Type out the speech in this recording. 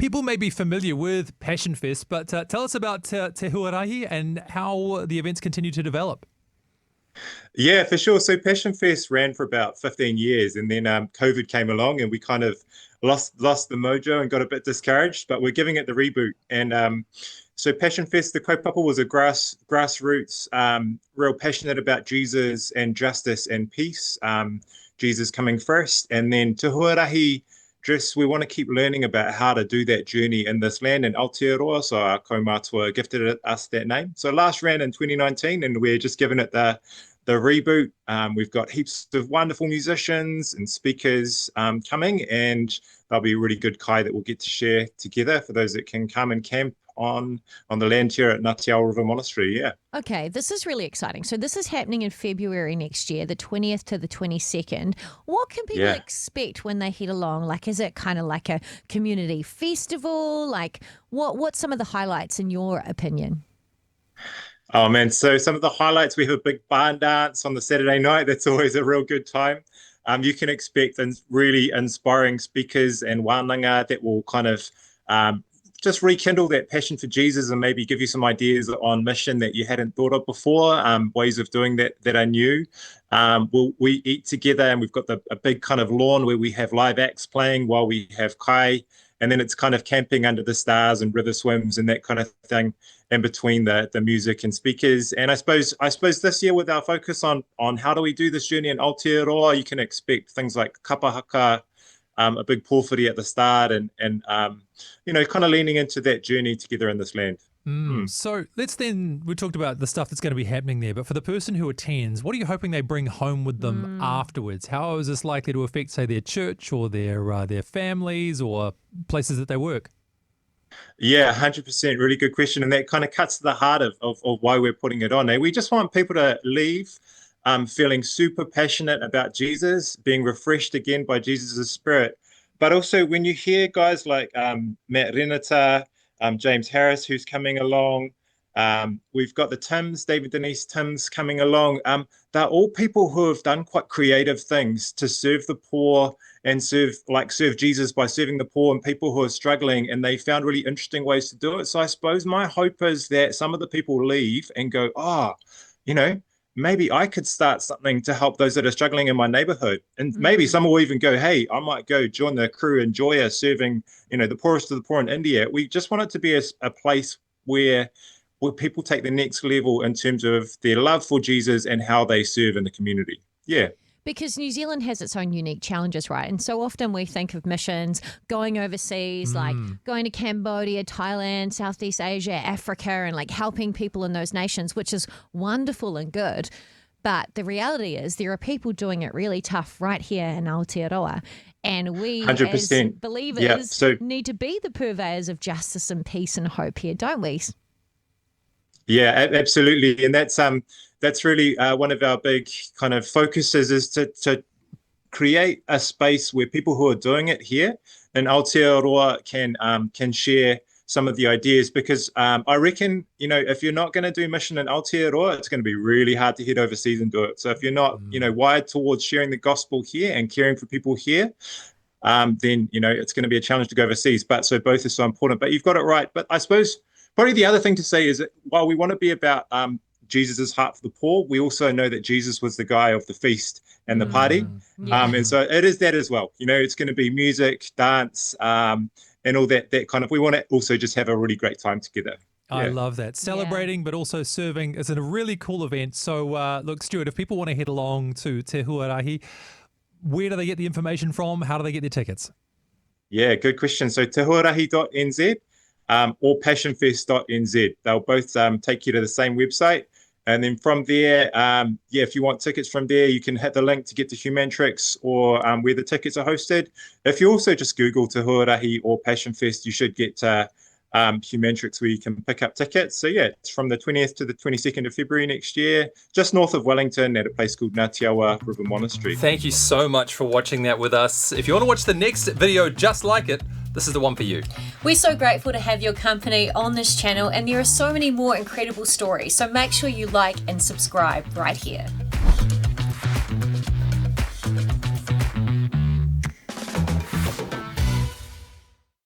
People may be familiar with PassionFest, but tell us about Te Huwārahi and how the events continue to develop. Yeah, for sure. So PassionFest ran for about 15 years, and then COVID came along, and we kind of lost the mojo and got a bit discouraged. But we're giving it the reboot. And so PassionFest, the kaupapa was a grassroots, real passionate about Jesus and justice and peace. Jesus coming first, and then Te Huwārahi. Just we want to keep learning about how to do that journey in this land in Aotearoa. So our kaumātua gifted us that name. So last ran in 2019, and we're just giving it the reboot. We've got heaps of wonderful musicians and speakers coming, and there'll be a really good kai that we'll get to share together for those that can come and camp on the land here at Aotearoa River Monastery. Yeah. Okay, this is really exciting. So this is happening in February next year, the 20th to the 22nd. What can people expect when they head along? Like, is it kind of like a community festival? Like, what's some of the highlights in your opinion? Oh man, so some of the highlights, we have a big barn dance on the Saturday night. That's always a real good time. You can expect really inspiring speakers and wānanga that will kind of just rekindle that passion for Jesus and maybe give you some ideas on mission that you hadn't thought of before, ways of doing that are new. We eat together, and we've got a big kind of lawn where we have live acts playing while we have kai. And then it's kind of camping under the stars and river swims and that kind of thing in between the music and speakers. And I suppose this year with our focus on how do we do this journey in Aotearoa, you can expect things like kapa haka, a big pōwhiri at the start, and kind of leaning into that journey together in this land. So we talked about the stuff that's going to be happening there, but for the person who attends, what are you hoping they bring home with them afterwards? How is this likely to affect, say, their church or their families or places that they work? Yeah, 100%. Really good question. And that kind of cuts to the heart of why we're putting it on. We just want people to leave feeling super passionate about Jesus, being refreshed again by Jesus' Spirit. But also when you hear guys like Matt Renata, James Harris, who's coming along, we've got the Tims, David Denise Tims coming along. They're all people who have done quite creative things to serve the poor and serve Jesus by serving the poor and people who are struggling, and they found really interesting ways to do it. So I suppose my hope is that some of the people leave and go, maybe I could start something to help those that are struggling in my neighborhood. And maybe some will even go, hey, I might go join the crew in Joya serving, the poorest of the poor in India. We just want it to be a place where people take the next level in terms of their love for Jesus and how they serve in the community. Yeah. Because New Zealand has its own unique challenges, right? And so often we think of missions going overseas, like going to Cambodia, Thailand, Southeast Asia, Africa, and like helping people in those nations, which is wonderful and good. But the reality is there are people doing it really tough right here in Aotearoa. And we 100%. As believers need to be the purveyors of justice and peace and hope here, don't we? Yeah, absolutely. And that's really one of our big kind of focuses is to create a space where people who are doing it here in Aotearoa can share some of the ideas, because I reckon, if you're not going to do mission in Aotearoa, it's going to be really hard to head overseas and do it. So if you're not, wired towards sharing the gospel here and caring for people here, then, it's going to be a challenge to go overseas. But so both are so important. But you've got it right. But I suppose probably the other thing to say is that while we want to be about Jesus's heart for the poor, we also know that Jesus was the guy of the feast and the party. And so it is that as well. It's going to be music, dance, and all that kind of, we want to also just have a really great time together. I love that. Celebrating, but also serving is a really cool event. So look, Stuart, if people want to head along to Te Huwārahi, where do they get the information from? How do they get their tickets? Yeah, good question. So tehuarahi.nz or passionfest.nz. They'll both take you to the same website. And then from there, if you want tickets from there, you can hit the link to get to Humantrix or where the tickets are hosted. If you also just Google Te Huwārahi or PassionFest, you should get to Humantrix where you can pick up tickets. So it's from the 20th to the 22nd of February next year, just north of Wellington at a place called Aotearoa River Monastery. Thank you so much for watching that with us. If you want to watch the next video just like it, this is the one for you. We're so grateful to have your company on this channel, and there are so many more incredible stories. So make sure you like and subscribe right here.